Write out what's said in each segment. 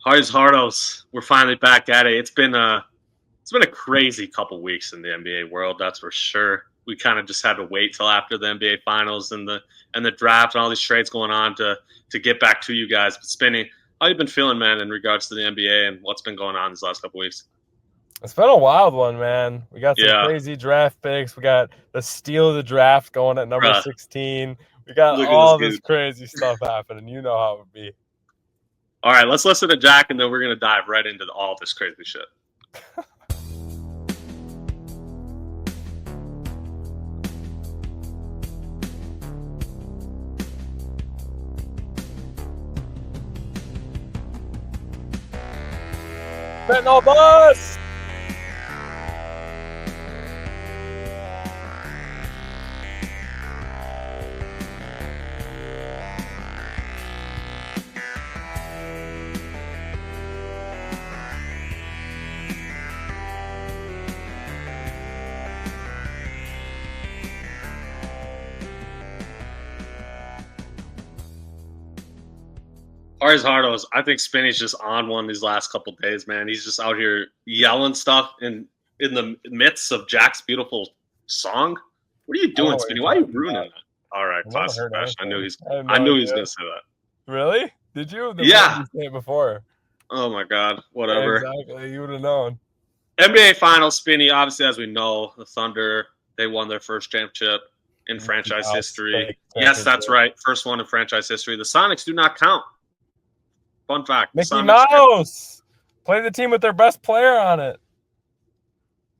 Hardy's Hardos. We're finally back at it. It's been a crazy couple weeks in the NBA world, that's for sure. We kind of just had to wait till after the NBA finals and the draft and all these trades going on to get back to you guys. But Spinny, how you been feeling, man, in regards to the NBA and what's been going on these last couple weeks? It's been a wild one, man. We got some Yeah, crazy draft picks. We got the steal of the draft going at number bruh, 16. We got look at this all this dude. crazy stuff happening. You know how it would be. All right, let's listen to Jack, and then we're gonna dive right into all this crazy shit. Fentanyl bus! Hardy's Hardos. I think Spinny's just on one these last couple days, man. He's just out here yelling stuff in the midst of Jack's beautiful song. What are you I don't know doing, what Spinny? you're Why are you talking ruining about. that? All right, I never classic heard fashion. anything. I had I no knew he was idea. gonna say that. Really? Did you? Then why did Yeah. you say it before? Oh my God. Yeah, Whatever. exactly. You would have known. NBA Finals, Spinny. Obviously, as we know, the Thunder they won their first championship in Mickey franchise Mouse history. Yes, that's championship. right. First one in franchise history. The Sonics do not count. Fun fact. The Mickey Sonics. Mouse! Play the team with their best player on it.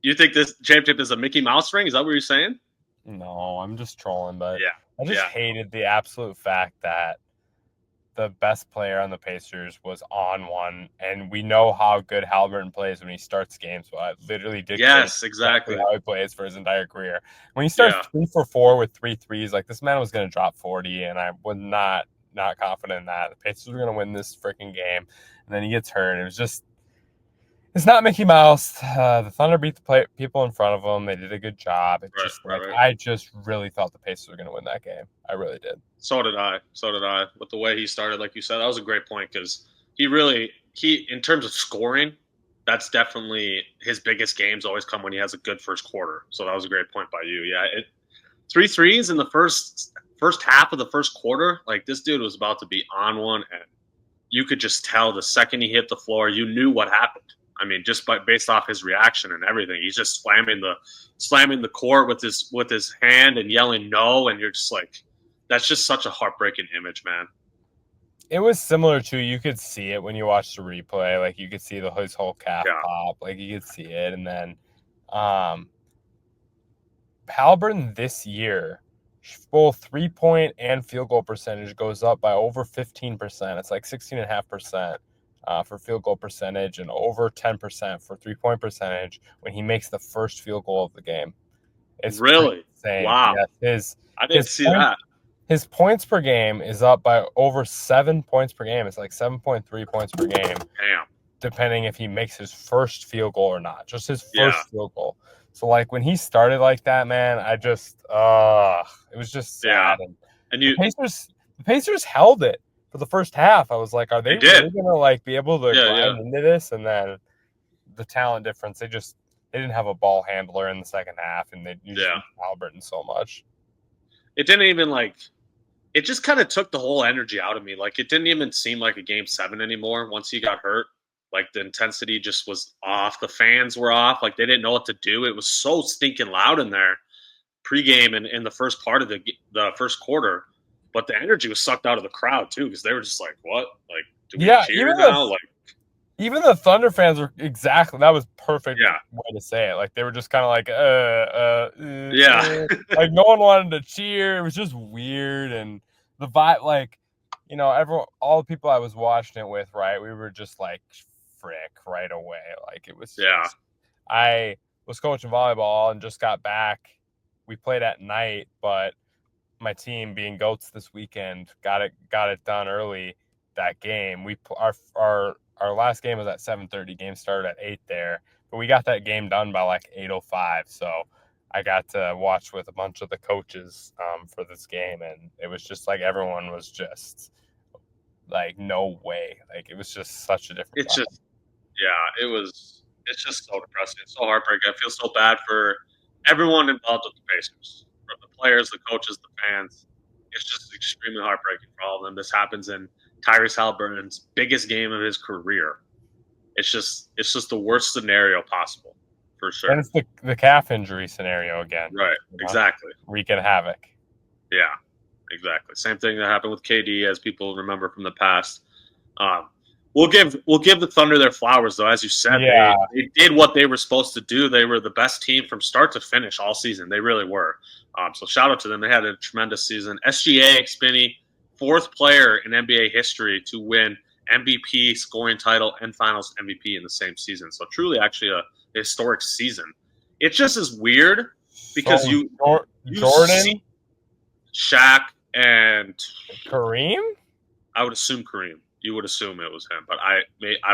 You think this championship is a Mickey Mouse ring? Is that what you're saying? No, I'm just trolling, but Yeah. I just hated the absolute fact that the best player on the Pacers was on one, and we know how good Halliburton plays when he starts games. So I literally did. Yes, exactly. How he plays for his entire career. When he starts 3 for 4 with 3 threes, like this man was going to drop 40, and I was not confident in that. The Pacers were going to win this freaking game, and then he gets hurt. It was just. It's not Mickey Mouse. The Thunder beat the people in front of them. They did a good job. I just really thought the Pacers were going to win that game. I really did. So did I. With the way he started, like you said, that was a great point because he in terms of scoring, that's definitely his biggest games always come when he has a good first quarter. So that was a great point by you. Yeah, 3 threes in the first half of the first quarter. Like this dude was about to be on one, and you could just tell the second he hit the floor, you knew what happened. I mean, just based off his reaction and everything, he's just slamming the court with his hand and yelling no, and you're just like, that's just such a heartbreaking image, man. It was similar to, you could see it when you watched the replay, like you could see his whole calf pop, like you could see it, and then Halliburton this year, both 3-point and field goal percentage goes up by over 15%. It's like 16.5%. For field goal percentage and over 10% for 3-point percentage when he makes the first field goal of the game. It's really insane. Wow. Yes, I didn't see that. His points per game is up by over 7 points per game. It's like 7.3 points per game. Damn. Depending if he makes his first field goal or not. Just his first field goal. So like when he started like that, man, I just it was just sad. Yeah. And the Pacers held it for the first half. I was like, are they really gonna like be able to grind into this? And then the talent difference, they didn't have a ball handler in the second half, and they used Halliburton so much. It didn't even it just kind of took the whole energy out of me. Like it didn't even seem like a game 7 anymore once he got hurt. Like the intensity just was off. The fans were off. Like they didn't know what to do. It was so stinking loud in there pregame and in the first part of the first quarter. But the energy was sucked out of the crowd too, because they were just like, "What? Like, do we cheer now?" Even the Thunder fans were exactly. That was perfect way to say it. Like they were just kind of like, like no one wanted to cheer. It was just weird, and the vibe, like, you know, all the people I was watching it with, right? We were just like, frick, right away. Like it was. I was coaching volleyball and just got back. We played at night, but my team, being goats this weekend, got it done early. That game, our last game was at 7:30. Game started at 8 there, but we got that game done by like 8:05. So I got to watch with a bunch of the coaches for this game, and it was just like everyone was just Like, no way. Like, it was just such a different It's vibe. just, yeah, it's just so depressing. It's so heartbreaking. I feel so bad for everyone involved with the Pacers, from the players, the coaches, the fans. It's just extremely heartbreaking for all of them. This happens in Tyrese Halliburton's biggest game of his career. It's just the worst scenario possible, for And sure. it's the calf injury scenario again. Right. You know? Exactly. Wreaking havoc. Yeah. Exactly. Same thing that happened with KD, as people remember from the past. Um, we'll give the Thunder their flowers, though. As you said, Yeah. they did what they were supposed to do. They were the best team from start to finish all season. They really were. So shout out to them. They had a tremendous season. SGA, Spinny, fourth player in NBA history to win MVP, scoring title, and Finals MVP in the same season. So truly, actually, a historic season. It just is weird because So, you Jordan, see Shaq and Kareem? I would assume Kareem. You would assume it was him, but I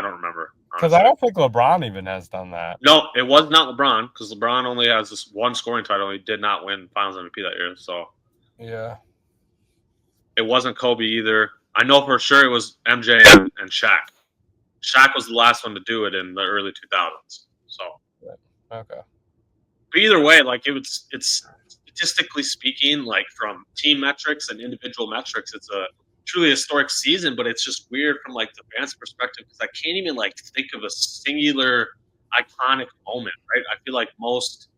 don't remember. Because I don't think LeBron even has done that. No, it was not LeBron because LeBron only has this one scoring title. He did not win Finals MVP that year, so yeah, it wasn't Kobe either. I know for sure it was MJ and Shaq. Shaq was the last one to do it in the early 2000s. So okay. But either way, like it's statistically speaking, like from team metrics and individual metrics, it's a truly historic season. But it's just weird from like the fans' perspective because I can't even like think of a singular iconic moment. Right? I feel like most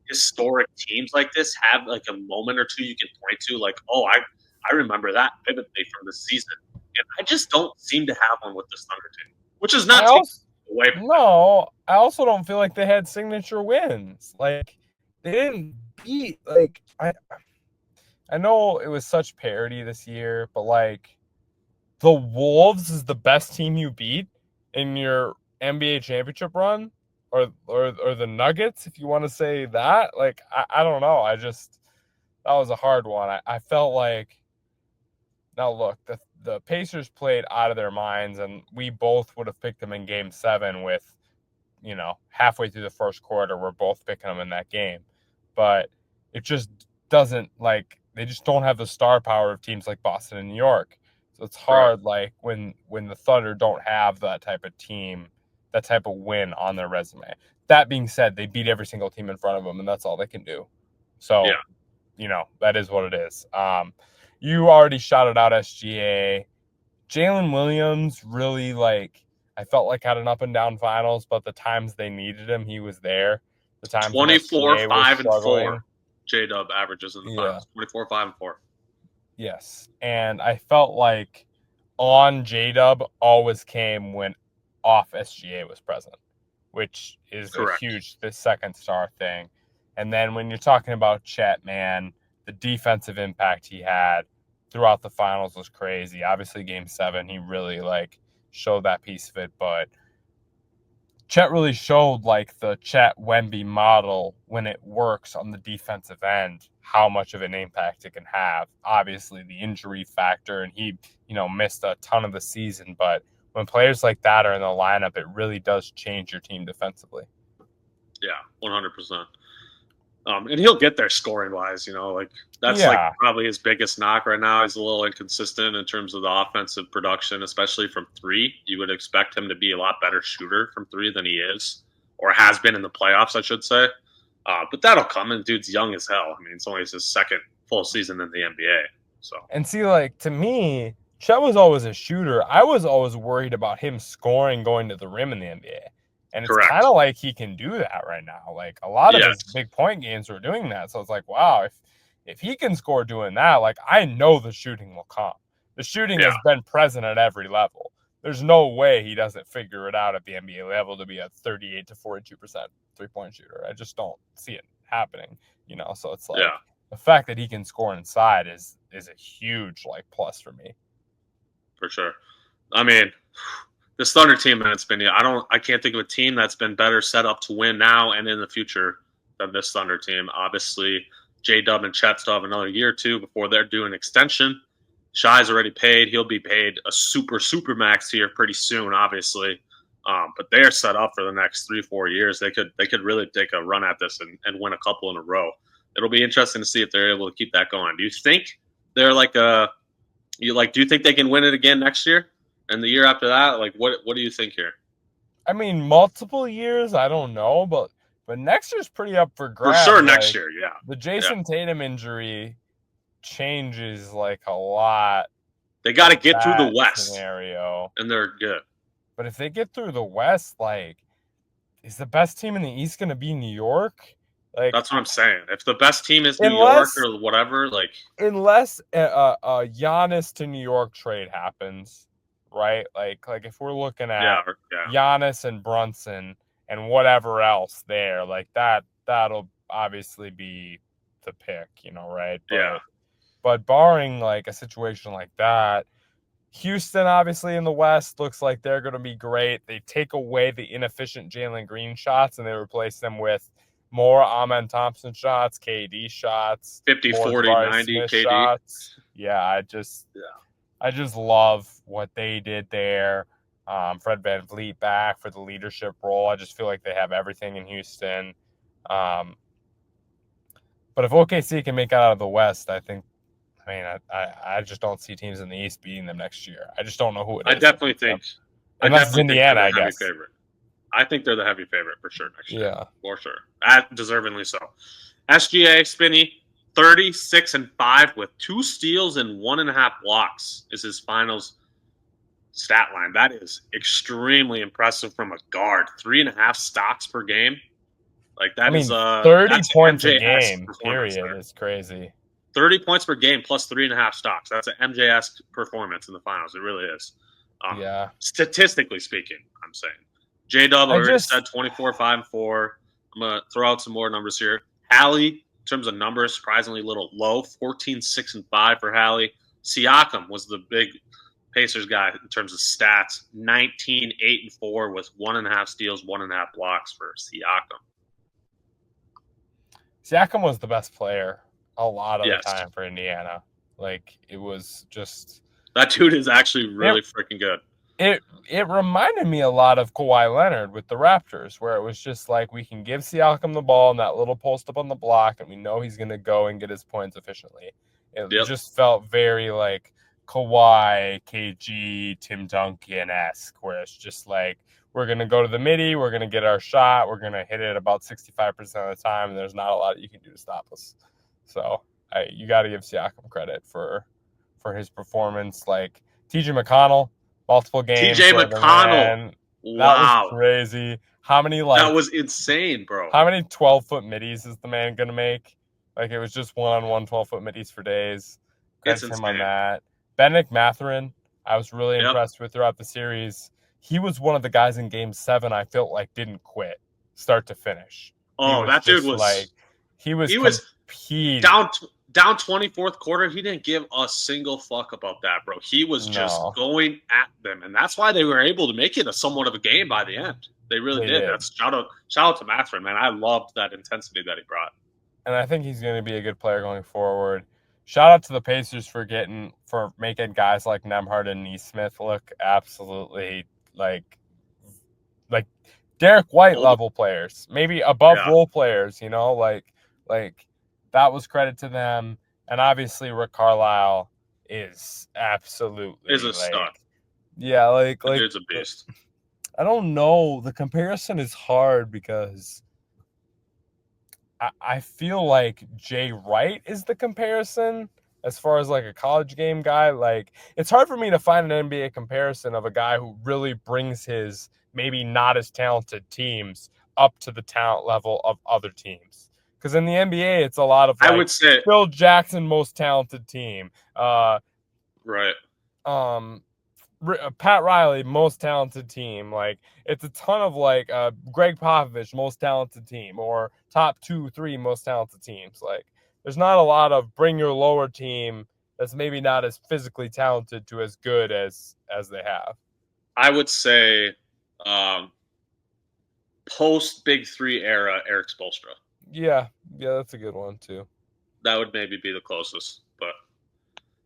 historic teams like this have like a moment or two you can point to, like, oh, I remember that vividly from the season, and I just don't seem to have one with this Thunder team, which is not taking away from No, I also don't feel like they had signature wins. Like, they didn't beat, like, I know it was such parity this year, but like, the Wolves is the best team you beat in your NBA championship run, or the Nuggets, if you want to say that. Like, I don't know. That was a hard one. I felt like, now look, the Pacers played out of their minds, and we both would have picked them in Game 7 with, halfway through the first quarter, we're both picking them in that game. But it just doesn't, like, they just don't have the star power of teams like Boston and New York. So it's hard, like, when the Thunder don't have that type of team, that type of win on their resume. That being said, they beat every single team in front of them, and that's all they can do. So, that is what it is. You already shouted out SGA. Jalen Williams really, like, I felt like had an up and down finals, but the times they needed him, he was there. The times 24, SGA 5, and 4. struggling. J-Dub averages in the finals. 24, 5, and 4. Yes. And I felt like on J-Dub always came when off SGA was present, which is Correct. the second star thing. And then when you're talking about Chet, man, the defensive impact he had throughout the finals was crazy. Obviously, Game 7, he really, like, showed that piece of it. But Chet really showed, like, the Chet Wemby model when it works on the defensive end, how much of an impact it can have. Obviously, the injury factor, and he, missed a ton of the season. But when players like that are in the lineup, it really does change your team defensively. Yeah, 100%. And he'll get there scoring wise, like that's like probably his biggest knock right now. He's a little inconsistent in terms of the offensive production, especially from three. You would expect him to be a lot better shooter from three than he is, or has been in the playoffs, I should say. But that'll come, and dude's young as hell. I mean, it's only his second full season in the NBA. So, and see, like, to me, Chet was always a shooter. I was always worried about him scoring, going to the rim in the NBA. And it's kind of like he can do that right now. Like, a lot of his big point games are doing that. So it's like, wow, if he can score doing that, like, I know the shooting will come. The shooting has been present at every level. There's no way he doesn't figure it out at the NBA level to be a 38 to 42% three-point shooter. I just don't see it happening, So it's like the fact that he can score inside is a huge, like, plus for me. For sure. I mean, this Thunder team, man, it's been, I can't think of a team that's been better set up to win now and in the future than this Thunder team. Obviously, J-Dub and Chet still have another year or two before they're doing an extension. Shai's already paid. He'll be paid a super max here pretty soon, obviously. But they're set up for the next 3-4 years. They could really take a run at this and win a couple in a row. It'll be interesting to see if they're able to keep that going. Do you think they're like a Do you think they can win it again next year and the year after that? Like, what do you think here? I mean, multiple years, I don't know, but next year's pretty up for For grabs. sure, next Like year, yeah, the yeah. Jason Tatum injury changes like a lot They got to of get through the that West, scenario. and they're good. But if they get through the West, like, is the best team in the East going to be New York? Like, That's what I'm saying. If the best team is New York unless or whatever, like, a Giannis to New York trade happens, right? Like if we're looking at yeah. Giannis and Brunson and whatever else there, like that'll obviously be the pick, right? Yeah. But barring like a situation like that, Houston, obviously, in the West, looks like they're going to be great. They take away the inefficient Jalen Green shots and they replace them with more Amen Thompson shots, KD shots, 50, more 40, Jabari 90 Smith KD. shots. Yeah, I just love what they did there. Fred VanVleet back for the leadership role. I just feel like they have everything in Houston. But if OKC can make it out of the West, I think. I mean, I just don't see teams in the East beating them next year. I just don't know who it is. I definitely think unless it's Indiana, they're I the heavy guess. favorite. I think they're the heavy favorite for sure next year. Yeah, for sure, deservingly so. SGA Spinny 36-5 with 2 steals and 1.5 blocks is his finals stat line. That is extremely impressive from a guard. 3.5 stocks per game. Like that is 30 that's points MJS a game. Period there. is crazy. 30 points per game plus 3.5 stocks. That's an MJS performance in the finals. It really is. Yeah. Statistically speaking, I'm saying. J-Dub already said 24, 5, and 4. I'm going to throw out some more numbers here. Hallie, in terms of numbers, surprisingly little low. 14, 6, and 5 for Hallie. Siakam was the big Pacers guy in terms of stats. 19, 8, and 4 with 1.5 steals, 1.5 blocks for Siakam. Siakam was the best player a lot of the time for Indiana. Like, it was just... That dude is actually really freaking good. It reminded me a lot of Kawhi Leonard with the Raptors, where it was just like, we can give Siakam the ball in that little post up on the block, and we know he's going to go and get his points efficiently. It just felt very like Kawhi, KG, Tim Duncan-esque, where it's just like, we're going to go to the midi, we're going to get our shot, we're going to hit it about 65% of the time, and there's not a lot you can do to stop us. So you got to give Siakam credit for his performance. Like TJ McConnell, multiple games. TJ McConnell. That was crazy. How many that was insane, bro. How many 12-foot middies is the man going to make? Like, it was just one-on-one 12-foot middies for days. Credit him on that. Bennett Mathurin, I was really impressed with throughout the series. He was one of the guys in Game 7 I felt like didn't quit start to finish. Oh, that dude was like he was competing. Down 24th quarter, he didn't give a single fuck about that, bro. He was just going at them, and that's why they were able to make it a somewhat of a game by the end. They really did. That's shout out to Mathurin, man. I loved that intensity that he brought. And I think he's going to be a good player going forward. Shout out to the Pacers for making guys like Nembhard and Nesmith look absolutely like Derek White level players, maybe above role players. Like that was credit to them. And obviously Rick Carlisle is absolutely a stud. Yeah, like dude's a beast. I don't know. The comparison is hard because I feel like Jay Wright is the comparison as far as like a college game guy. Like, it's hard for me to find an NBA comparison of a guy who really brings his maybe not as talented teams up to the talent level of other teams. Because in the NBA, it's a lot of like, I would say Phil Jackson, most talented team. Right. Pat Riley, most talented team. Like, it's a ton of like Greg Popovich, most talented team, or top 2, 3 most talented teams. Like, there's not a lot of bring your lower team that's maybe not as physically talented to as good as they have. I would say post Big 3 era Eric Spoelstra. Yeah, that's a good one too. That would maybe be the closest, but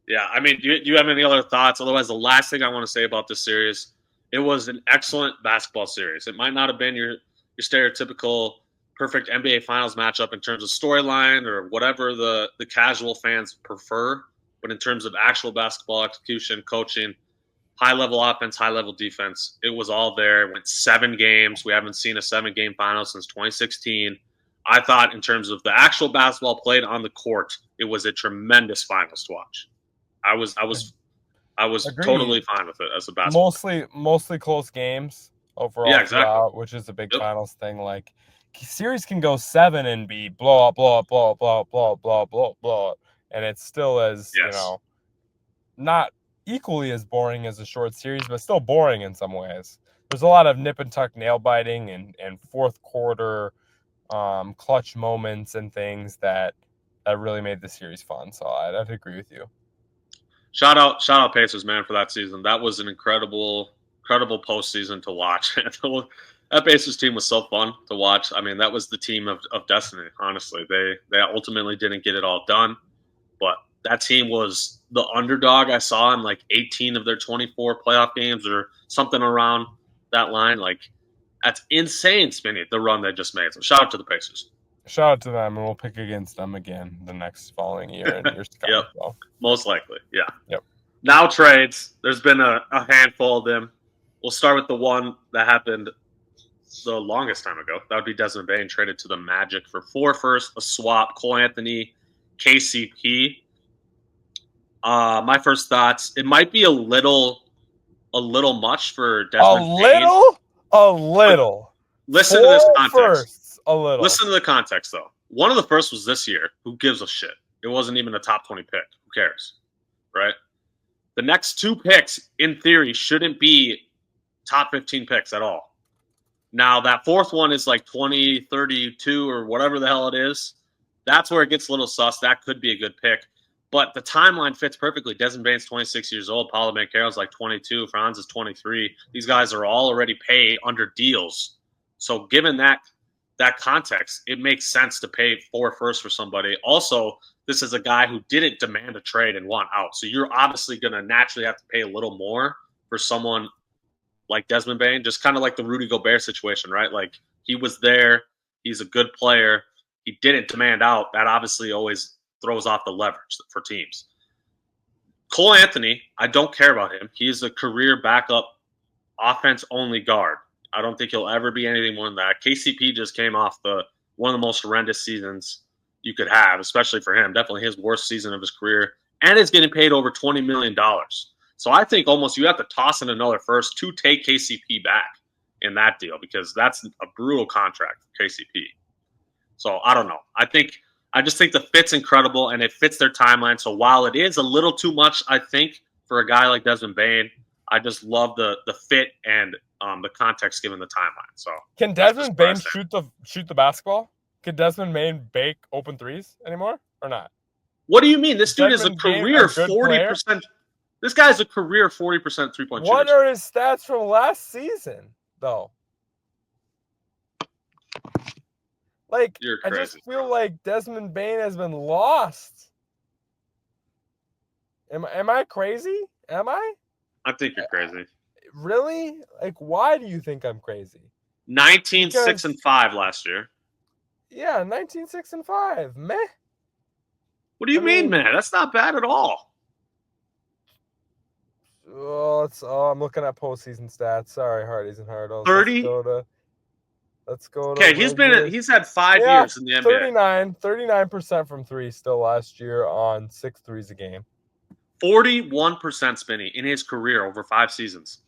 yeah, I mean, do you have any other thoughts? Otherwise, the last thing I want to say about this series, it was an excellent basketball series. It might not have been your stereotypical perfect NBA Finals matchup in terms of storyline or whatever the casual fans prefer, but in terms of actual basketball execution, coaching, high-level offense, high-level defense, it was all there. It went 7 games. We haven't seen a 7-game final since 2016. I thought in terms of the actual basketball played on the court, it was a tremendous finals to watch. I was Agreed. totally fine with it as a basketball. Mostly close games overall. Yeah, exactly. Throughout, which is a big finals thing. Like series can go 7 and be blow up, and it's still as not equally as boring as a short series, but still boring in some ways. There's a lot of nip and tuck nail biting and fourth quarter clutch moments and things that really made the series fun. So I'd agree with you. Shout out Pacers, man, for that season. That was an incredible postseason to watch. That Pacers team was so fun to watch. I mean, that was the team of destiny, honestly. They ultimately didn't get it all done, but that team was the underdog I saw in like 18 of their 24 playoff games or something around that line. Like, that's insane, Spinny, the run they just made. So shout out to the Pacers. Shout out to them, and we'll pick against them again the next following year and years to come. Yep. So. Most likely, yeah. Yep. Now trades. There's been a handful of them. We'll start with the one that happened the longest time ago. That would be Desmond Bane traded to the Magic for 4 firsts, a swap, Cole Anthony, KCP. My first thoughts, it might be a little much for Desmond Bane. A little. Listen to this context. Firsts, a little. Listen to the context, though. One of the firsts was this year. Who gives a shit? It wasn't even a top 20 pick. Who cares? Right? The next 2 picks, in theory, shouldn't be top 15 picks at all. Now, that 4th one is like 20, 32, or whatever the hell it is. That's where it gets a little sus. That could be a good pick. But the timeline fits perfectly. Desmond Bane's 26 years old. Paolo Banchero's like 22. Franz is 23. These guys are all already paid under deals. So given that context, it makes sense to pay 4 firsts for somebody. Also, this is a guy who didn't demand a trade and want out. So you're obviously going to naturally have to pay a little more for someone like Desmond Bane, just kind of like the Rudy Gobert situation, right? Like, he was there. He's a good player. He didn't demand out. That obviously always throws off the leverage for teams. Cole Anthony, I don't care about him. He's a career backup, offense-only guard. I don't think he'll ever be anything more than that. KCP just came off one of the most horrendous seasons you could have, especially for him. Definitely his worst season of his career, and is getting paid over $20 million. So I think almost you have to toss in another first to take KCP back in that deal, because that's a brutal contract for KCP. So I don't know. I just think the fit's incredible, and it fits their timeline. So while it is a little too much, I think, for a guy like Desmond Bane, I just love the fit and the context given the timeline. So can Desmond Bane shoot the basketball? Can Desmond Bane bake open threes anymore or not? What do you mean? This dude is a career 40%. This guy's a career 40% three-point shooter. What are his stats from last season, though? Like, I just feel like Desmond Bane has been lost. Am I crazy? Am I? I think you're crazy. Really? Like, why do you think I'm crazy? 19-6-5 last year. Yeah, 19-6-5. Meh. What do you mean, man? That's not bad at all. I'm looking at postseason stats. Sorry, Hardies and Hardos. 30. Let's go to. Okay, he's had 5 years in the NBA. 39% from 3 still last year on 6 threes a game. 41% Spinny in his career over 5 seasons.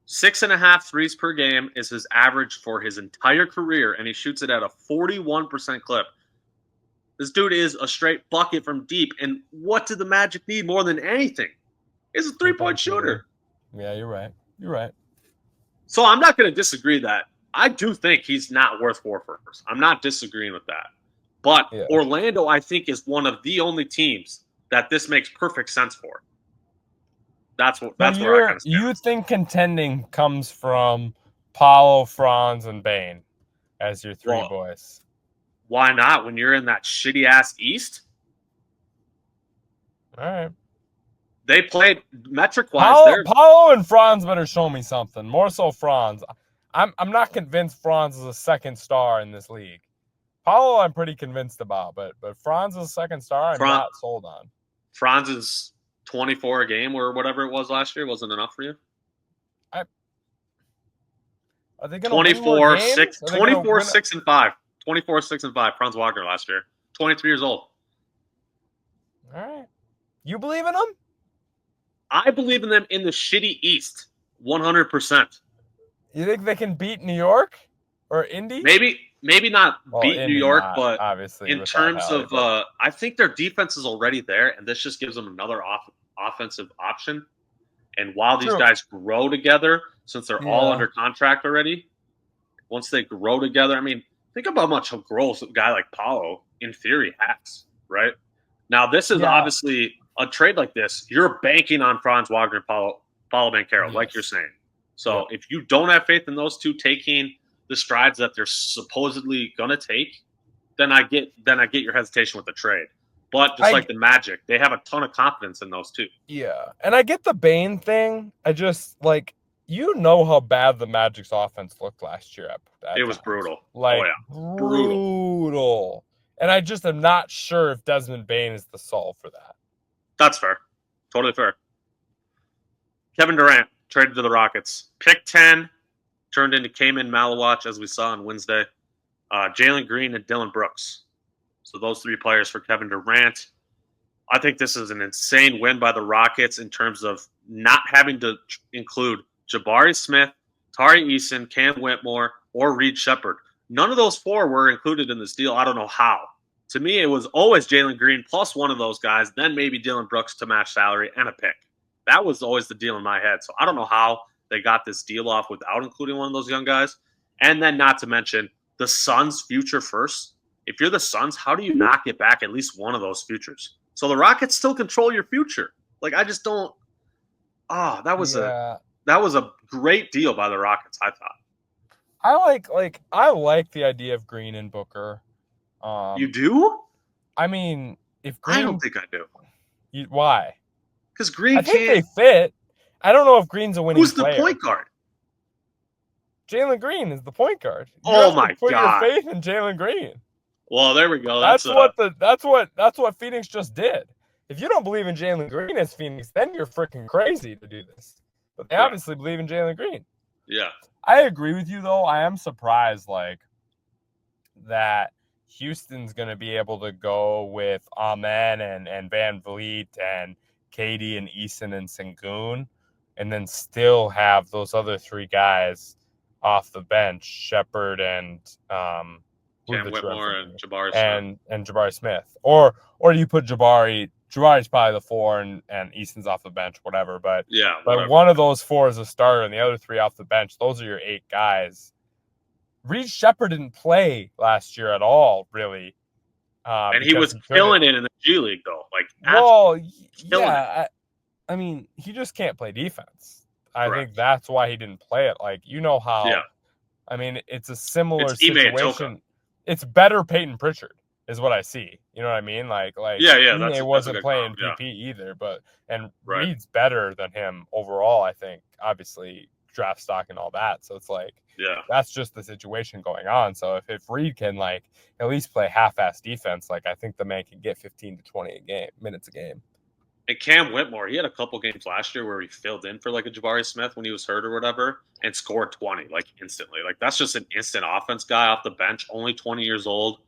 6.5 threes per game is his average for his entire career, and he shoots it at a 41% clip. This dude is a straight bucket from deep, and what did the Magic need more than anything? Is a 3-point shooter. Yeah, you're right. So I'm not going to disagree that. I do think he's not worth 4 firsts. I'm not disagreeing with that. But Orlando, I think, is one of the only teams that this makes perfect sense for. That's where I kind of stand. You think contending comes from Paolo, Franz, and Bane as your 3 boys? Why not when you're in that shitty-ass East? All right. They played metric-wise. Paolo and Franz better show me something. More so Franz. I'm not convinced Franz is a second star in this league. Paolo I'm pretty convinced about, but Franz is a second star I'm not sold on. Franz's 24 a game or whatever it was last year wasn't enough for you? Are they going to win more games? 24, 6 and 5. 24, 6 and 5. Franz Wagner last year. 23 years old. All right. You believe in them? I believe in them in the shitty East. 100%. You think they can beat New York or Indy? Maybe not beat Indy New York, not, but obviously in terms of, I think their defense is already there, and this just gives them another offensive option. And while these guys grow together, since they're all under contract already, once they grow together, I mean, think about how much growth a guy like Paulo, in theory, has, right? Now, this is obviously a trade like this. You're banking on Franz Wagner and Paulo Banchero, like you're saying. So if you don't have faith in those two taking the strides that they're supposedly going to take, then I get your hesitation with the trade. But just like the Magic, they have a ton of confidence in those two. Yeah, and I get the Bane thing. I just how bad the Magic's offense looked last year. It was brutal. Brutal. And I just am not sure if Desmond Bane is the solve for that. That's fair. Totally fair. Kevin Durant traded to the Rockets. Pick 10 turned into Cayman Malawach, as we saw on Wednesday. Jalen Green and Dylan Brooks. So those three players for Kevin Durant. I think this is an insane win by the Rockets in terms of not having to include Jabari Smith, Tari Eason, Cam Whitmore, or Reed Shepherd. None of those four were included in this deal. I don't know how. To me, it was always Jalen Green plus one of those guys, then maybe Dylan Brooks to match salary and a pick. That was always the deal in my head. So I don't know how they got this deal off without including one of those young guys. And then not to mention the Suns' future first. If you're the Suns, how do you not get back at least one of those futures? So the Rockets still control your future. I just don't. That was a great deal by the Rockets, I thought. I like the idea of Green and Booker. You do? I mean, if Green, I don't think I do. Why? Because Green think they fit. I don't know if Green's a winning player. Who's the point guard? Jalen Green is the point guard. Put your faith in Jalen Green. Well, there we go. That's what Phoenix just did. If you don't believe in Jalen Green as Phoenix, then you're freaking crazy to do this. But they obviously believe in Jalen Green. Yeah. I agree with you, though. I am surprised, that Houston's going to be able to go with Amen and Van Vliet and Katie and Eason and Sengun, and then still have those other three guys off the bench, Shepherd and Cam Whitmore and Jabari Smith. And Jabari Smith. Or do you put Jabari's probably the four and Eason's off the bench, whatever. But one of those four is a starter and the other three off the bench. Those are your 8 guys. Reed Shepherd didn't play last year at all, really. And he was killing it in the G League, though. I mean, he just can't play defense. I think that's why he didn't play it. How. Yeah. I mean, it's a similar situation. It's better Peyton Pritchard is what I see. You know what I mean? He wasn't playing PP either, and Reed's better than him overall, I think. Obviously, draft stock and all that. So it's that's just the situation going on. So if Reed can at least play half-ass defense, I think the man can get 15 to 20 minutes a game. And Cam Whitmore, he had a couple games last year where he filled in for a Jabari Smith when he was hurt or whatever and scored 20 instantly. That's just an instant offense guy off the bench, only 20 years old.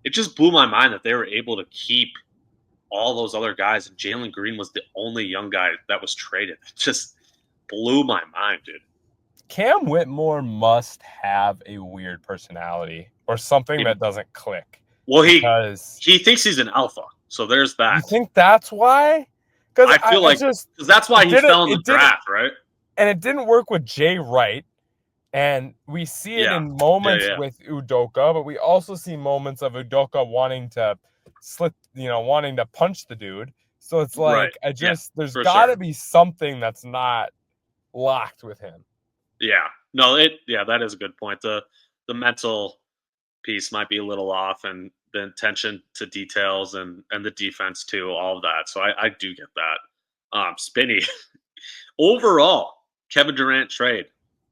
It just blew my mind that they were able to keep all those other guys, and Jalen Green was the only young guy that was traded. It just blew my mind, dude. Cam Whitmore must have a weird personality or something that doesn't click. Well, he thinks he's an alpha, so there's that. You think that's why? Because I feel because that's why he fell in the draft, right? And it didn't work with Jay Wright. And we see it in moments with Udoka, but we also see moments of Udoka wanting to wanting to punch the dude. So it's there's got to be something that's not locked with him. Yeah. No, that is a good point. The mental piece might be a little off, and the attention to details and the defense too, all of that. So I do get that. Spinny. Overall, Kevin Durant trade.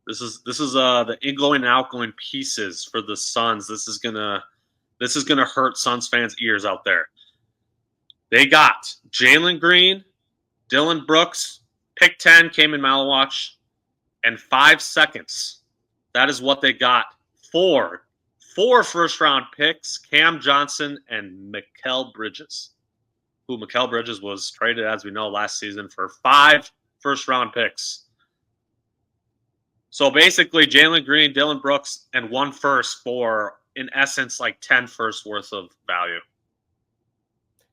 This is the ingoing and outgoing pieces for the Suns. This is gonna hurt Suns fans' ears out there. They got Jalen Green, Dylan Brooks, pick 10 came in Malawatch, and 5 seconds. That is what they got for 4 first-round picks, Cam Johnson and Mikal Bridges, who Mikal Bridges was traded, as we know, last season for 5 first-round picks. So basically, Jalen Green, Dylan Brooks, and 1 first for, in essence, like 10 first worth of value.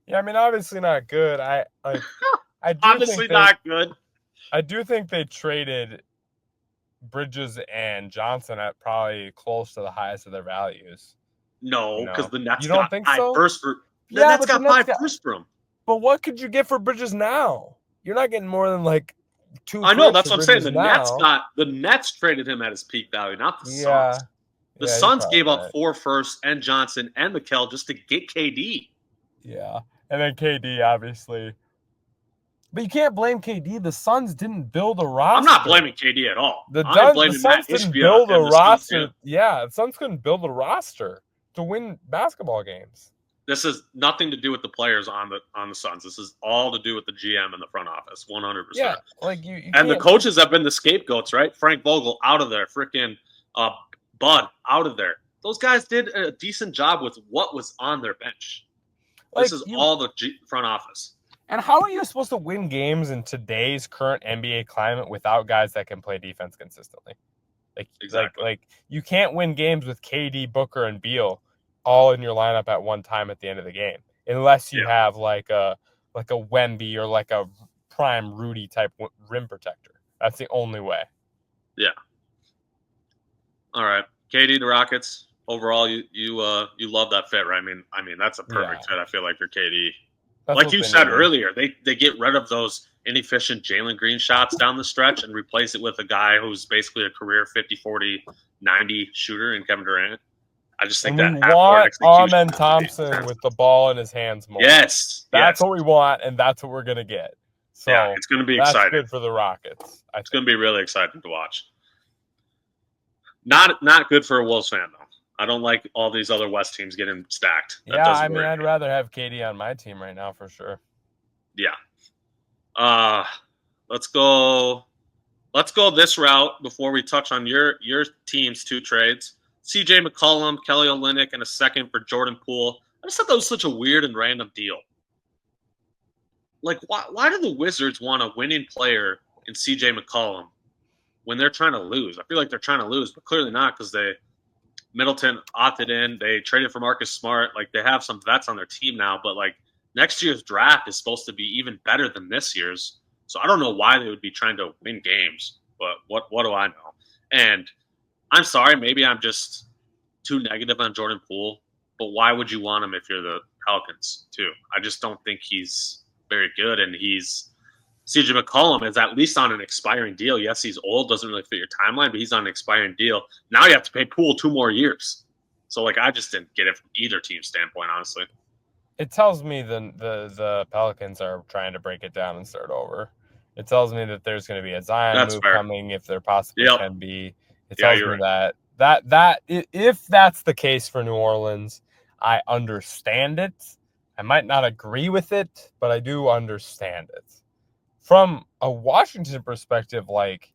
Yeah, I mean, obviously not good. I do obviously think not good. I do think they traded Bridges and Johnson at probably close to the highest of their values. No, because the Nets you don't got think 5 so? first for the Nets got 5 first for him. But what could you get for Bridges now? You're not getting more than like 2. I know, that's what I'm saying. The Nets traded him at his peak value, not the Suns. The Yeah, Suns gave up 4 firsts and Johnson and Mikal just to get KD. Yeah, and then KD, obviously. But you can't blame KD. The Suns didn't build a roster. I'm not blaming KD at all. The Suns didn't build a roster. Yeah, the Suns couldn't build a roster to win basketball games. This has nothing to do with the players on the Suns. This is all to do with the GM and the front office, 100%. Yeah, like you and the coaches have been the scapegoats, right? Frank Vogel out of there, freaking Bud out of there. Those guys did a decent job with what was on their bench. This is all the front office. And how are you supposed to win games in today's current NBA climate without guys that can play defense consistently? Like you can't win games with KD, Booker, and Beal all in your lineup at one time at the end of the game, unless you have like a Wemby or like a prime Rudy type rim protector. That's the only way. Yeah. All right, KD, the Rockets. Overall, you love that fit, right? I mean that's a perfect fit. I feel like for KD. Like you said earlier, they get rid of those inefficient Jalen Green shots down the stretch and replace it with a guy who's basically a career 50, 40, 90 shooter in Kevin Durant. I just think we want Amen Thompson with the ball in his hands more. Yes. That's what we want, and that's what we're going to get. So yeah, it's going to be exciting. That's good for the Rockets. It's going to be really exciting to watch. Not good for a Wolves fan, though. I don't like all these other West teams getting stacked. I'd rather have KD on my team right now for sure. Yeah. Let's go this route before we touch on your team's 2 trades. CJ McCollum, Kelly Olynyk, and a second for Jordan Poole. I just thought that was such a weird and random deal. Like, why do the Wizards want a winning player in CJ McCollum when they're trying to lose? I feel like they're trying to lose, but clearly not because Middleton opted in. They traded for Marcus Smart. Like, they have some vets on their team now, but like next year's draft is supposed to be even better than this year's. So I don't know why they would be trying to win games, but what do I know? And I'm sorry, maybe I'm just too negative on Jordan Poole, but why would you want him if you're the Pelicans too? I just don't think he's very good, and CJ McCollum is at least on an expiring deal. Yes, he's old, doesn't really fit your timeline, but he's on an expiring deal. Now you have to pay Poole 2 more years. So, like, I just didn't get it from either team's standpoint, honestly. It tells me the Pelicans are trying to break it down and start over. It tells me that there's going to be a Zion move coming if there possibly can be. It tells me that if that's the case for New Orleans, I understand it. I might not agree with it, but I do understand it. From a Washington perspective, like,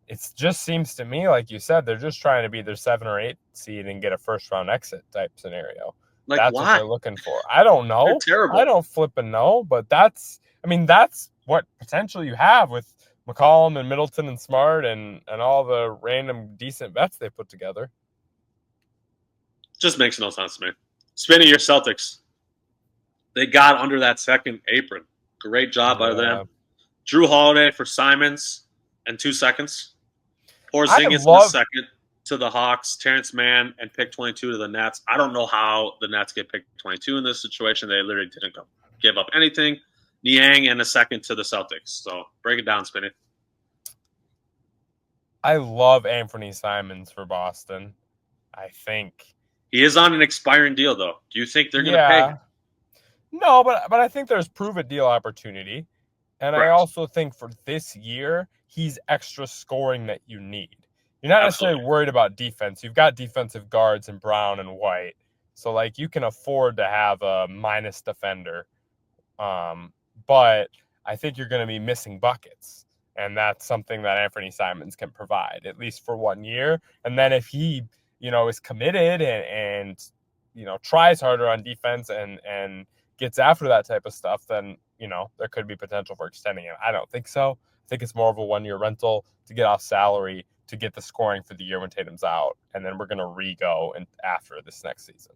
it just seems to me, like you said, they're just trying to be their 7 or 8 seed and get a first-round exit type scenario. Like, that's what they're looking for. I don't know. They're terrible. I don't flipping know, but that's what potential you have with McCollum and Middleton and Smart and all the random decent vets they put together. Just makes no sense to me. Spinny, your Celtics. They got under that second apron. Great job by them. Drew Holiday for Simons and 2 seconds. Porzingis in the second to the Hawks. Terrence Mann and pick 22 to the Nets. I don't know how the Nets get pick 22 in this situation. They literally didn't give up anything. Niang and a second to the Celtics. So break it down, Spinny. I love Anthony Simons for Boston. I think he is on an expiring deal, though. Do you think they're going to pay him? No, but I think there's prove-it deal opportunity. And I also think for this year, he's extra scoring that you need. You're not necessarily worried about defense. You've got defensive guards in Brown and White. So, like, you can afford to have a minus defender But I think you're going to be missing buckets. And that's something that Anthony Simons can provide, at least for 1 year. And then if he, is committed and tries harder on defense and gets after that type of stuff, then, there could be potential for extending him. I don't think so. I think it's more of a 1-year rental to get off salary, to get the scoring for the year when Tatum's out. And then we're going to re-go after this next season.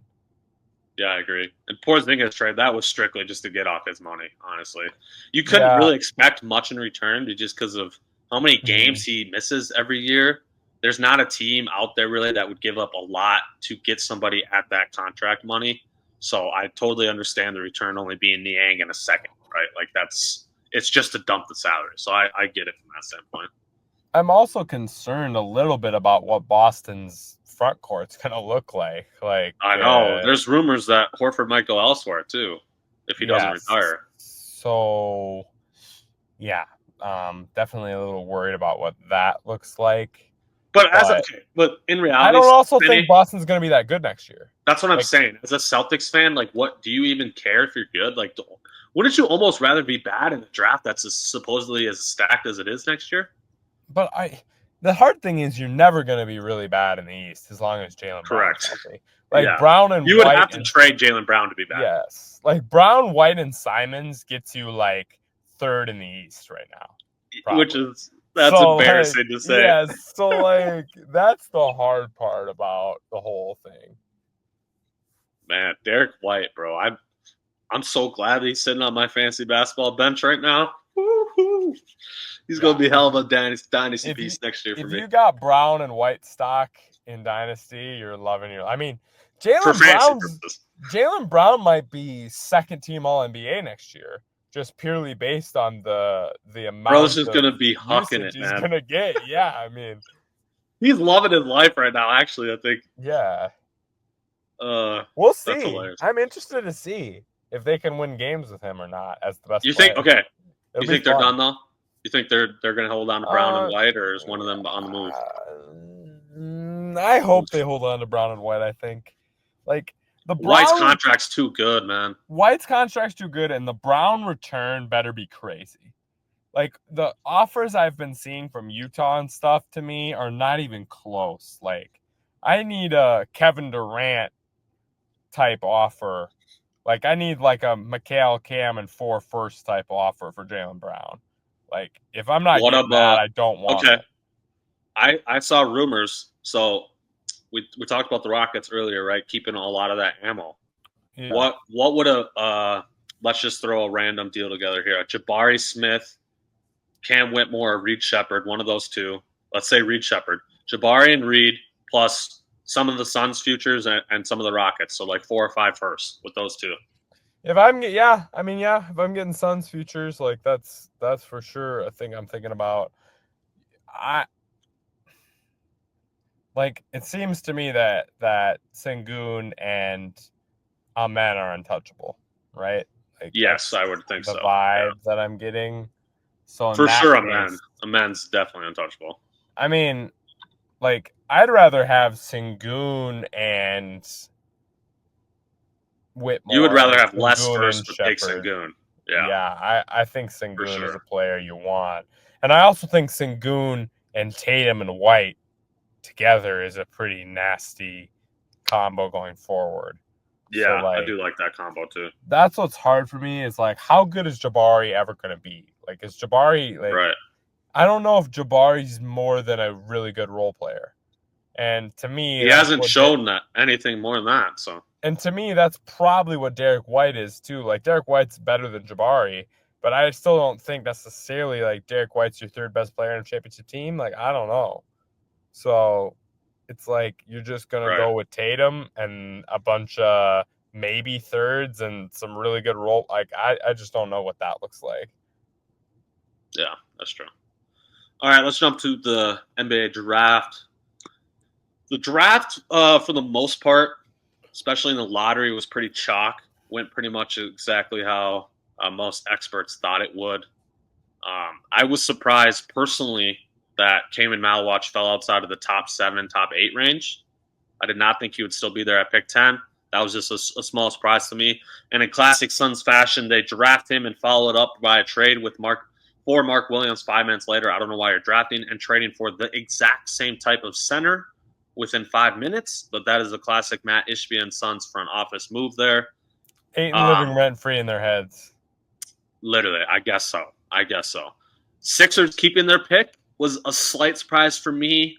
Yeah, I agree. And Porzingis trade, that was strictly just to get off his money, honestly. You couldn't really expect much in return just because of how many games he misses every year. There's not a team out there really that would give up a lot to get somebody at that contract money. So I totally understand the return only being Niang in a second, right? Like it's just to dump the salary. So I get it from that standpoint. I'm also concerned a little bit about what Boston's front court's going to look like. I know. There's rumors that Horford might go elsewhere, too, if he doesn't retire. So, yeah, definitely a little worried about what that looks like. But in reality, I don't also think Boston's going to be that good next year. That's what I'm saying. As a Celtics fan, what do you even care if you're good? Wouldn't you almost rather be bad in a draft that's supposedly as stacked as it is next year? But the hard thing is you're never going to be really bad in the East as long as Jaylen Brown's healthy. Brown and you would have to trade Jaylen Brown to be bad. Yes, Brown, White, and Simons gets you third in the East right now, probably. That's embarrassing to say. Yeah, so that's the hard part about the whole thing. Man, Derek White, bro, I'm so glad he's sitting on my fantasy basketball bench right now. Woo-hoo. He's going to be hell of a dynasty piece next year for me. If you got Brown and White stock in Dynasty, you're loving your... I mean, Jaylen Brown might be second team All-NBA next year, just purely based on the amount Bro's just going to be hucking it, man. He's going to get. Yeah, I mean... He's loving his life right now, actually, I think. Yeah. We'll see. I'm interested to see if they can win games with him or not as the best player. You think they're done, though? You think they're going to hold on to Brown and White, or is one of them on the move? I hope they hold on to Brown and White. I think, White's contract's too good, man. White's contract's too good, and the Brown return better be crazy. The offers I've been seeing from Utah and stuff to me are not even close. I need a Kevin Durant type offer. I need a Mikhail Cam and 4 first type offer for Jaylen Brown. If I'm not getting that, I don't want it. I saw rumors. So we talked about the Rockets earlier, right? Keeping a lot of that ammo. Yeah. What would let's just throw a random deal together here. Jabari Smith, Cam Whitmore, Reed Shepherd, one of those two. Let's say Reed Shepherd. Jabari and Reed plus some of the Suns futures and some of the Rockets. So 4 or 5 firsts with those two. If I'm getting Suns futures, that's for sure a thing I'm thinking about. It seems to me that Sengun and Amen are untouchable, right? Yes, I would think so. The vibe that I'm getting. So for sure, Amen's definitely untouchable. I mean, I'd rather have Sengun and Whitmore. You would rather have less first but take Sengun. Yeah, I think Sengun is a player you want. And I also think Sengun and Tatum and White together is a pretty nasty combo going forward. Yeah, I do like that combo too. That's what's hard for me is how good is Jabari ever going to be? Is Jabari right? I don't know if Jabari's more than a really good role player. And to me, he hasn't shown anything more than that. So, and to me, that's probably what Derek White is too. Derek White's better than Jabari, but I still don't think necessarily Derek White's your third best player in a championship team. I don't know. So it's you're just gonna go with Tatum and a bunch of maybe thirds and some really good role. I just don't know what that looks like. Yeah, that's true. All right, let's jump to the NBA draft. The draft, for the most part, especially in the lottery, was pretty chalk. Went pretty much exactly how most experts thought it would. I was surprised personally that Kaman Malwatch fell outside of the top 7, top 8 range. I did not think he would still be there at pick 10. That was just a small surprise to me. And in classic Suns fashion, they draft him and follow it up by a trade with Mark Williams 5 minutes later. I don't know why you're drafting and trading for the exact same type of center within 5 minutes, but that is a classic Matt Ishbia and Suns front office move there. Ayton living rent-free in their heads. Literally, I guess so. Sixers keeping their pick was a slight surprise for me.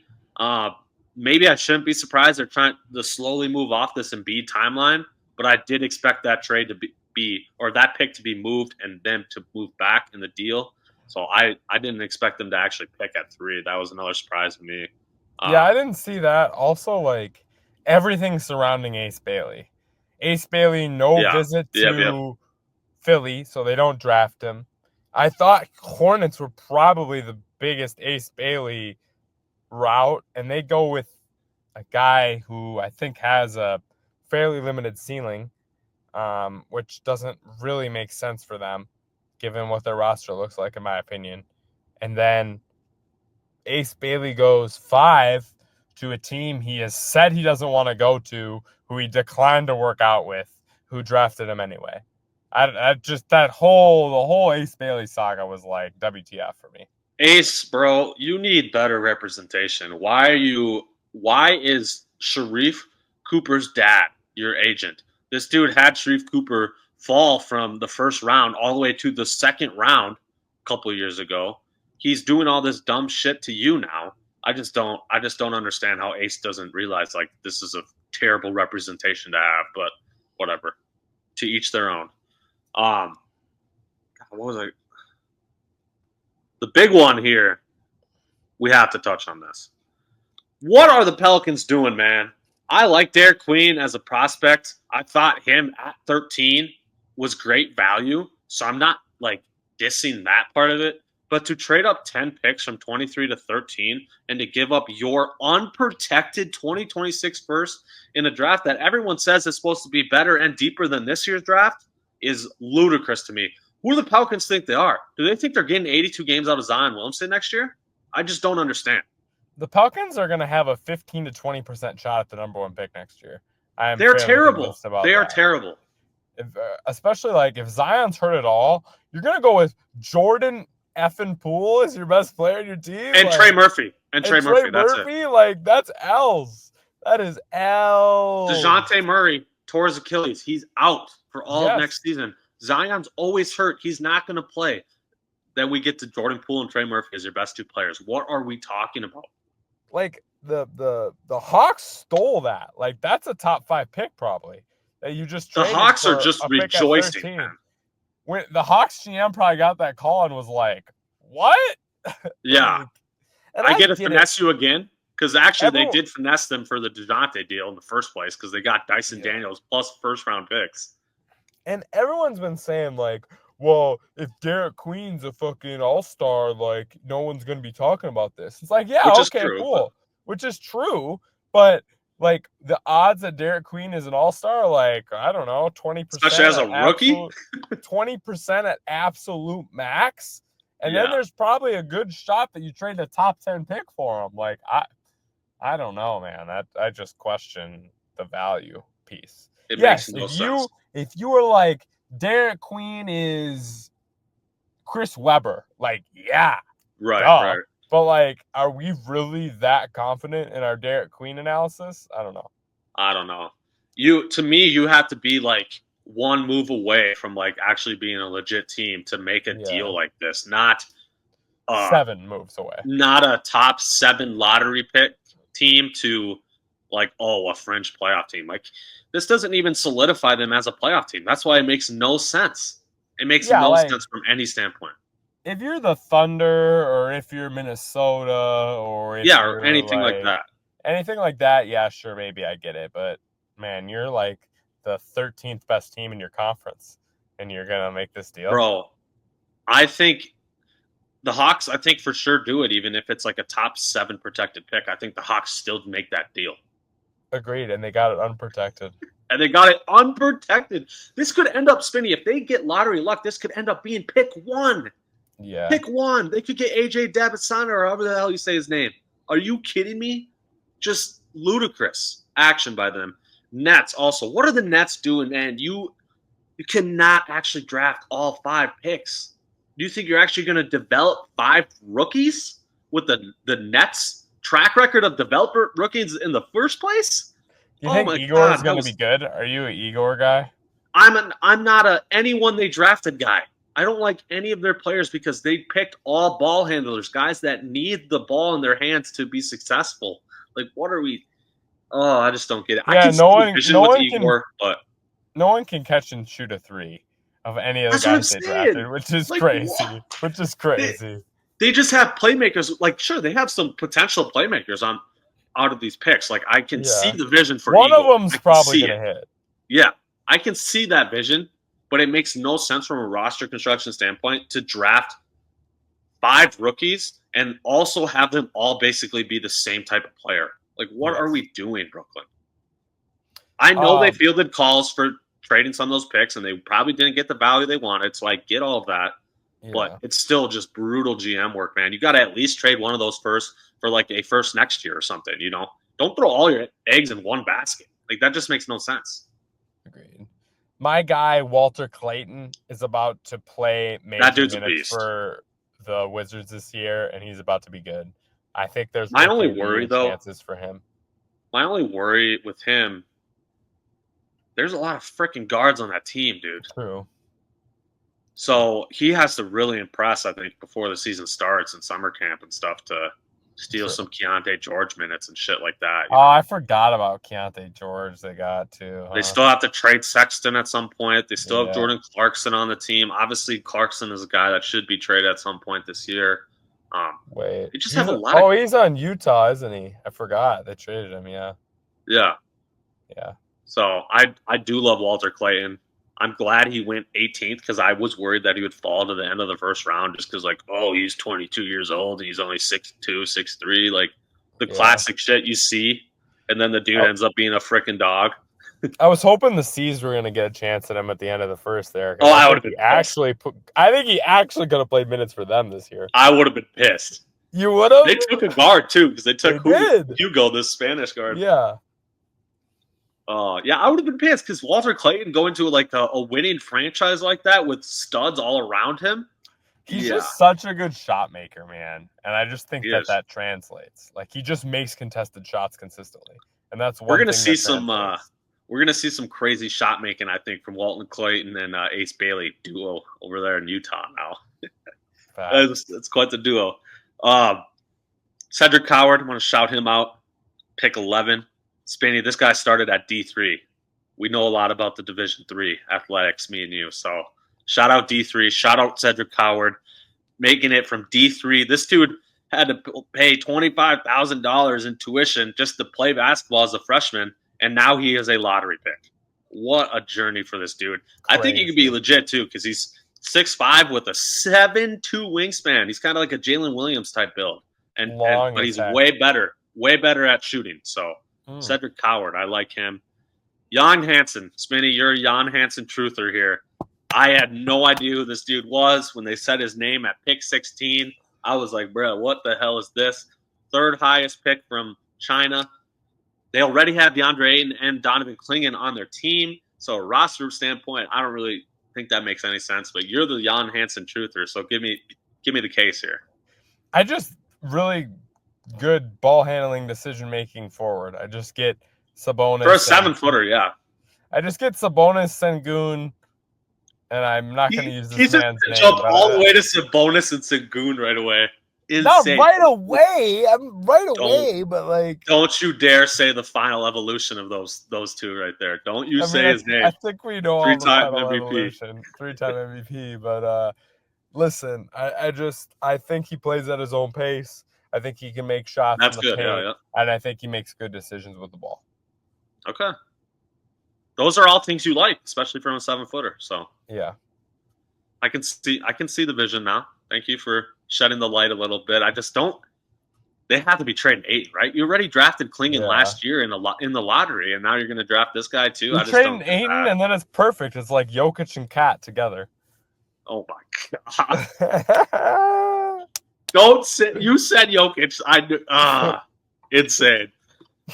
Maybe I shouldn't be surprised. They're trying to slowly move off this Embiid timeline, but I did expect that trade to be or that pick to be moved and them to move back in the deal. So I didn't expect them to actually pick at 3. That was another surprise to me. Yeah, I didn't see that. Also, like, everything surrounding Ace Bailey. Ace Bailey, visit to Philly, so they don't draft him. I thought Hornets were probably the biggest Ace Bailey route, and they go with a guy who I think has a fairly limited ceiling, which doesn't really make sense for them, given what their roster looks like, in my opinion. And then Ace Bailey goes 5 to a team he has said he doesn't want to go to, who he declined to work out with, who drafted him anyway. I just the whole Ace Bailey saga was like WTF for me. Ace, bro, you need better representation. Why is Sharif Cooper's dad your agent? This dude had Sharif Cooper fall from the first round all the way to the second round a couple of years ago. He's doing all this dumb shit to you now. I just don't understand how Ace doesn't realize like this is a terrible representation to have, but whatever. To each their own. What was I? The big one here, we have to touch on this. What are the Pelicans doing, man? I like Derek Queen as a prospect. I thought him at 13 was great value, so I'm not like dissing that part of it. But to trade up 10 picks from 23 to 13 and to give up your unprotected 2026 first in a draft that everyone says is supposed to be better and deeper than this year's draft is ludicrous to me. Who do the Pelicans think they are? Do they think they're getting 82 games out of Zion Williamson next year? I just don't understand. The Pelicans are going to have a 15 to 20% shot at the number 1 pick next year. They're terrible. They are terrible. Especially like if Zion's hurt at all, you're going to go with Jordan effing Poole as your best player in your team. And like, Trey Murphy. That's it. Like, that's L's. That is L's. DeJounte Murray tore his Achilles. He's out for all of next season. Zion's always hurt. He's not going to play. Then we get to Jordan Poole and Trey Murphy as your best 2 players. What are we talking about? Like, the Hawks stole that. Like, that's a top 5 pick probably. That you just traded. The Hawks are just rejoicing. When the Hawks GM probably got that call and was like, "What?" Yeah, and I get to finesse you again because actually they did finesse them for the DeJounte deal in the first place because they got Dyson Daniels plus first-round picks. And everyone's been saying like, "Well, if Derek Queen's a fucking all-star, like no one's gonna be talking about this." It's like, yeah, okay, cool, which is true, but. Like, the odds that Derek Queen is an all-star, like, I don't know, 20%. Especially as a rookie? 20% at absolute max. And then there's probably a good shot that you trade the top 10 pick for him. Like, I don't know, man. I just question the value piece. It makes no sense. If you were like, Derek Queen is Chris Webber, like, yeah. Right. But, like, are we really that confident in our Derek Queen analysis? I don't know. To me, you have to be, like, one move away from, like, actually being a legit team to make a deal like this. Not 7 moves away. Not a top 7 lottery pick team to, like, a fringe playoff team. Like, this doesn't even solidify them as a playoff team. That's why it makes no sense. It makes no sense from any standpoint. If you're the Thunder or if you're Minnesota or anything like that. Anything like that, yeah, sure, maybe I get it. But, man, you're like the 13th best team in your conference, and you're going to make this deal? Bro, I think the Hawks, for sure do it, even if it's like a top 7 protected pick. I think the Hawks still make that deal. Agreed, and they got it unprotected. This could end up, Spinny, if they get lottery luck, this could end up being pick 1. Yeah. Pick 1. They could get AJ Dabasana or however the hell you say his name. Are you kidding me? Just ludicrous action by them. Nets also. What are the Nets doing, man? You cannot actually draft all 5 picks. Do you think you're actually going to develop 5 rookies with the Nets track record of developer rookies in the first place? You think Igor is going to be good? Are you an Igor guy? I'm not a anyone they drafted guy. I don't like any of their players because they picked all ball handlers, guys that need the ball in their hands to be successful. Like, what are we? Oh, I just don't get it. Yeah, I can see the vision with Igor, but no one can catch and shoot a 3 of any of the guys they drafted, which is like, crazy. Which is crazy. They just have playmakers. Like, sure, they have some potential playmakers out of these picks. Like, I can see the vision for one Igor. of them's probably going to hit. Yeah, I can see that vision, but it makes no sense from a roster construction standpoint to draft 5 rookies and also have them all basically be the same type of player. Like, what are we doing, Brooklyn? I know they fielded calls for trading some of those picks, and they probably didn't get the value they wanted, so I get all of that. Yeah. But it's still just brutal GM work, man. You got to at least trade one of those first for, like, a first next year or something, you know? Don't throw all your eggs in one basket. Like, that just makes no sense. Agreed. My guy, Walter Clayton, is about to play major minutes for the Wizards this year, and he's about to be good. I think there's my only worry, though, chances for him. My only worry with him, there's a lot of freaking guards on that team, dude. True. So he has to really impress, I think, before the season starts in summer camp and stuff to steal some Keontae George minutes and shit like that. Oh, I forgot about Keontae George. They got to. They still have to trade Sexton at some point. They still have Jordan Clarkson on the team. Obviously, Clarkson is a guy that should be traded at some point this year. Wait, they just have a lot. Oh, he's on Utah, isn't he? I forgot they traded him. Yeah. So I do love Walter Clayton. I'm glad he went 18th because I was worried that he would fall to the end of the first round just because, like, oh, he's 22 years old and he's only 6'2", 6'3", like the classic shit you see, and then the dude ends up being a freaking dog. I was hoping the C's were going to get a chance at him at the end of the first there. Oh, I would have been I think he actually could have played minutes for them this year. I would have been pissed. You would have? They took a guard, too, because they took Hugo, this Spanish guard. Yeah. I would have been pissed because Walter Clayton going to like a winning franchise like that with studs all around him. He's just such a good shot maker, man. And I just think that translates. Like, he just makes contested shots consistently. And that's one We're gonna see some crazy shot making, I think, from Walton Clayton and Ace Bailey duo over there in Utah now. It's quite the duo. Cedric Coward, I want to shout him out. Pick 11. Spinny, this guy started at D3. We know a lot about the Division III athletics, me and you. So shout out D3. Shout out Cedric Coward. Making it from D3. This dude had to pay $25,000 in tuition just to play basketball as a freshman, and now he is a lottery pick. What a journey for this dude. Crazy. I think he could be legit, too, because he's 6'5" with a 7'2" wingspan. He's kind of like a Jalen Williams type build. But he's way better at shooting. So Cedric Coward, I like him. Jan Hansen. Spinny, you're a Jan Hansen truther here. I had no idea who this dude was when they said his name at pick 16. I was like, bro, what the hell is this? Third highest pick from China. They already have DeAndre Ayton and Donovan Clingan on their team. So a roster standpoint, I don't really think that makes any sense. But you're the Jan Hansen truther, so give me the case here. I just really good ball handling, decision making forward. I just get Sabonis for a 7-footer. Yeah, I just get Sabonis, Sengun, and I'm not going to use this man's name. Jump all the way to Sabonis and Sengun right away. Insane. Not right away. I'm right away, but like, don't you dare say the final evolution of those two right there. Don't you say his name. I think we know all the final evolution. 3-time MVP, but listen, I think he plays at his own pace. I think he can make shots. That's good, yeah. And I think he makes good decisions with the ball. Okay. Those are all things you like, especially from a 7-footer. So yeah, I can see the vision now. Thank you for shedding the light a little bit. I just don't. They have to be trading 8, right? You already drafted Clingan last year in the lottery, and now you're going to draft this guy too. You're trading Ayton, and then it's perfect. It's like Jokic and Kat together. Oh my god! Don't say you said Jokic. I knew. Insane.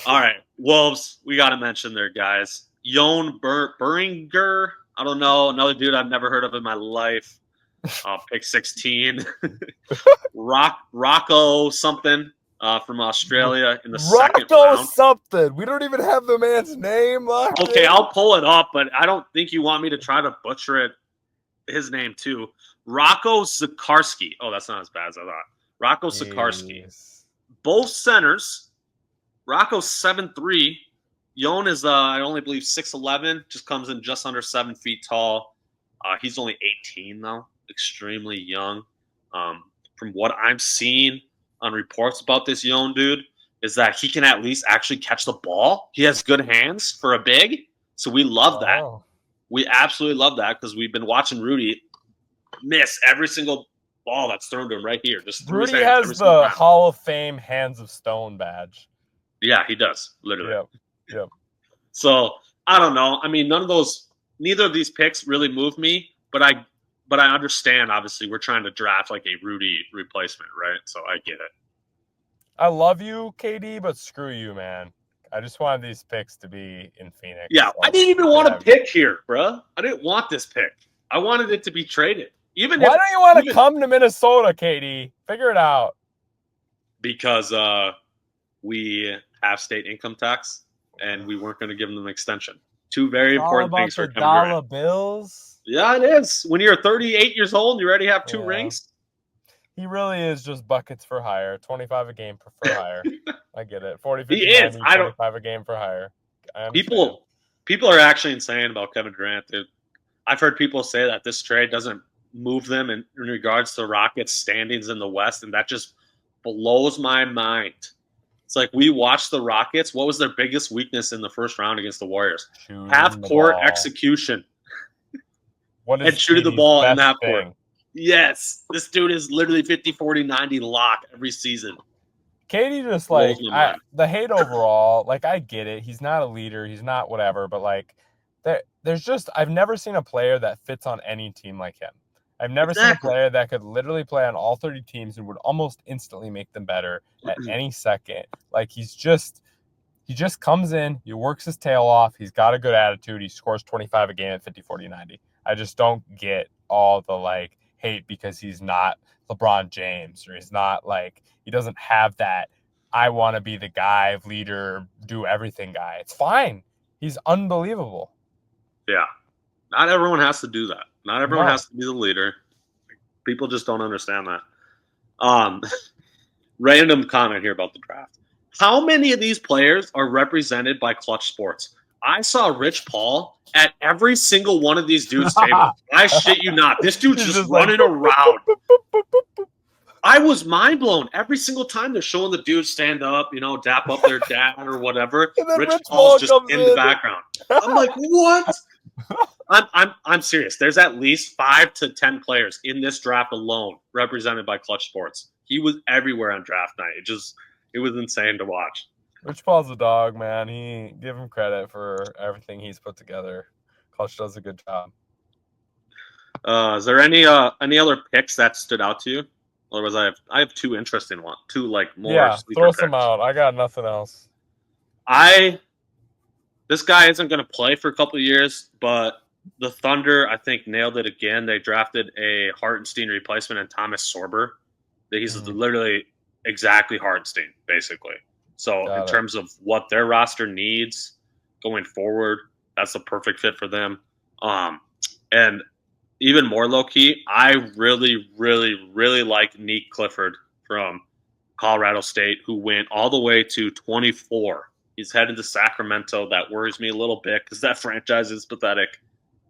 All right. Wolves, we got to mention their guys. Jon Beringer, I don't know, another dude I've never heard of in my life. Pick 16. Rocco something from Australia in the second Rocco round. something. We don't even have the man's name. Okay, I'll pull it up, but I don't think you want me to try to butcher his name too. Rocco Sikarski. Oh, that's not as bad as I thought. Rocco Sikarski. Both centers. Rocco's 7'3". Jon is, I only believe, 6'11", just comes in just under 7 feet tall. He's only 18, though. Extremely young. From what I'm seeing on reports about this Jon dude, is that he can at least actually catch the ball. He has good hands for a big, so we love that. We absolutely love that because we've been watching Rudy miss every single ball that's thrown to him right here. Just through Rudy his hands has the Hall of Fame Hands of Stone badge. Yeah, he does, literally. Yep. So I don't know. I mean, neither of these picks really move me, but I understand. Obviously, we're trying to draft like a Rudy replacement, right? So I get it. I love you, KD, but screw you, man. I just wanted these picks to be in Phoenix. Yeah, I didn't even want to pick here, bro. I didn't want this pick. I wanted it to be traded. Why don't you want to come to Minnesota, KD? Figure it out. Because we have state income tax, and we weren't going to give them an extension. Two very important things for Kevin Durant. $1 bills. Yeah, it is. When you're 38 years old, you already have 2 rings. He really is just buckets for hire. 25 a game for hire. I get it. 40, 50, he is. 90, 25 a game for hire. People are actually insane about Kevin Durant. I've heard people say that this trade doesn't move them in regards to the Rockets' standings in the West, and that just blows my mind. It's like we watched the Rockets. What was their biggest weakness in the first round against the Warriors? Half-court execution. And shooting the ball in half court. Yes. This dude is literally 50, 40, 90 lock every season. KD just like the hate overall, like I get it. He's not a leader. He's not whatever. But like there's just I've never seen a player that fits on any team like him. I've never seen a player that could literally play on all 30 teams and would almost instantly make them better at any second. Like he just comes in, he works his tail off, he's got a good attitude, he scores 25 a game at 50, 40, 90. I just don't get all the like hate because he's not LeBron James or he's not like he doesn't have that I want to be the guy, leader, do everything guy. It's fine. He's unbelievable. Yeah. Not everyone has to do that. Not everyone has to be the leader. People just don't understand that. Random comment here about the draft. How many of these players are represented by Clutch Sports? I saw Rich Paul at every single one of these dudes' tables. I shit you not. This dude's just running around. I was mind blown every single time they're showing the dude stand up, dap up their dad or whatever. Rich Paul's just in the background. I'm like, what? I'm serious. There's at least 5 to 10 players in this draft alone represented by Clutch Sports. He was everywhere on draft night. It was insane to watch. Rich Paul's a dog, man. Give him credit for everything he's put together. Clutch does a good job. Is there any other picks that stood out to you? Otherwise, I have 2 interesting ones. 2 like more. Yeah, throw some out. I got nothing else. This guy isn't going to play for a couple of years, but the Thunder, I think, nailed it again. They drafted a Hartenstein replacement in Thomas Sorber. He's literally exactly Hartenstein, basically. So in terms of what their roster needs going forward, that's the perfect fit for them. And even more low-key, I really, really, really like Nick Clifford from Colorado State, who went all the way to 24. He's headed to Sacramento. That worries me a little bit because that franchise is pathetic.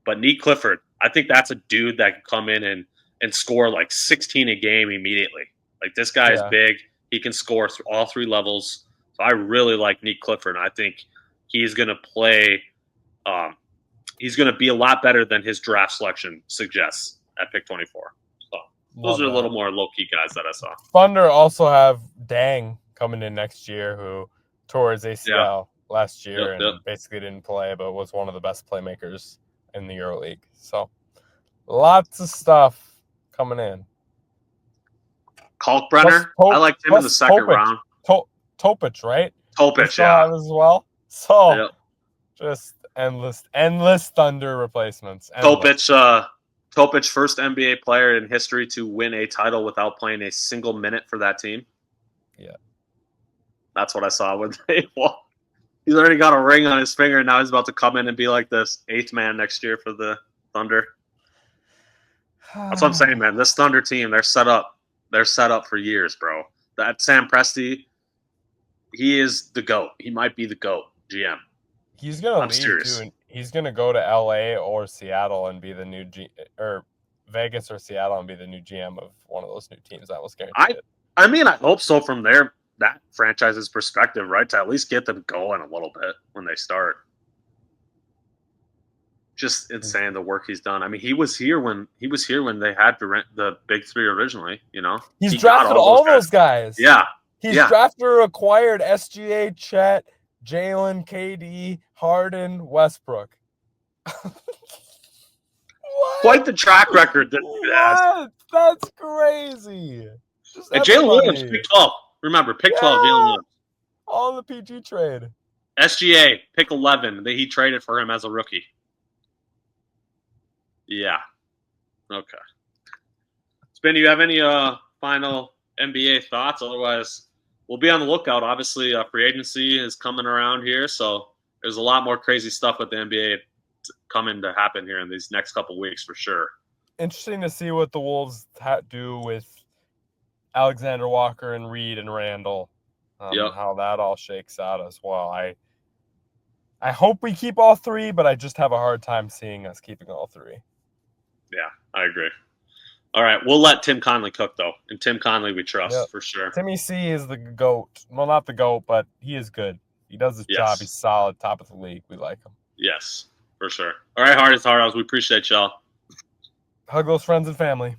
But Nick Clifford, I think that's a dude that can come in and score like 16 a game immediately. Like this guy is big. He can score through all 3 levels. So I really like Nick Clifford. I think he's going to play he's going to be a lot better than his draft selection suggests at pick 24. So those are a little more low-key guys that I saw. Thunder also have Dang coming in next year who tore his ACL last year and basically didn't play, but was one of the best playmakers in the EuroLeague. So lots of stuff coming in. Kalkbrenner, I liked him in the second round. Topic, right? Topic, yeah. As well. So Yep. just endless Thunder replacements. Topic, first NBA player in history to win a title without playing a single minute for that team. Yeah. That's what I saw when they won. He's already got a ring on his finger, and now he's about to come in and be like this 8th man next year for the Thunder. That's what I'm saying, man. This Thunder team, they're set up. They're set up for years, bro. That Sam Presti, he is the GOAT. He might be the GOAT GM. He's gonna I'm leave serious. too, and he's gonna go to LA or Seattle and be the new or Vegas or Seattle and be the new GM of one of those new teams. That was guaranteed. I mean, I hope so from that franchise's perspective, right? To at least get them going a little bit when they start. Just insane the work he's done. I mean, he was here when they had the big three originally. You know, he's drafted all those guys. Yeah, he's drafted or acquired SGA, Chet, Jalen, KD, Harden, Westbrook. Quite the track record. What? That's crazy. And Jalen Williams, pick 12. Remember, pick 12, Jalen Williams. All the PG trade. SGA, pick 11. He traded for him as a rookie. Yeah. Okay. Spinny, you have any final NBA thoughts? Otherwise, we'll be on the lookout. Obviously, free agency is coming around here, so there's a lot more crazy stuff with the NBA coming to happen here in these next couple weeks for sure. Interesting to see what the Wolves do with Alexander Walker and Reed and Randall. How that all shakes out as well. I hope we keep all three, but I just have a hard time seeing us keeping all three. Yeah, I agree. All right, we'll let Tim Conley cook, though. And Tim Conley we trust, for sure. Timmy C is the GOAT. Well, not the GOAT, but he is good. He does his job. He's solid, top of the league. We like him. Yes, for sure. All right, Hard as Hard House. We appreciate y'all. Hug those friends and family.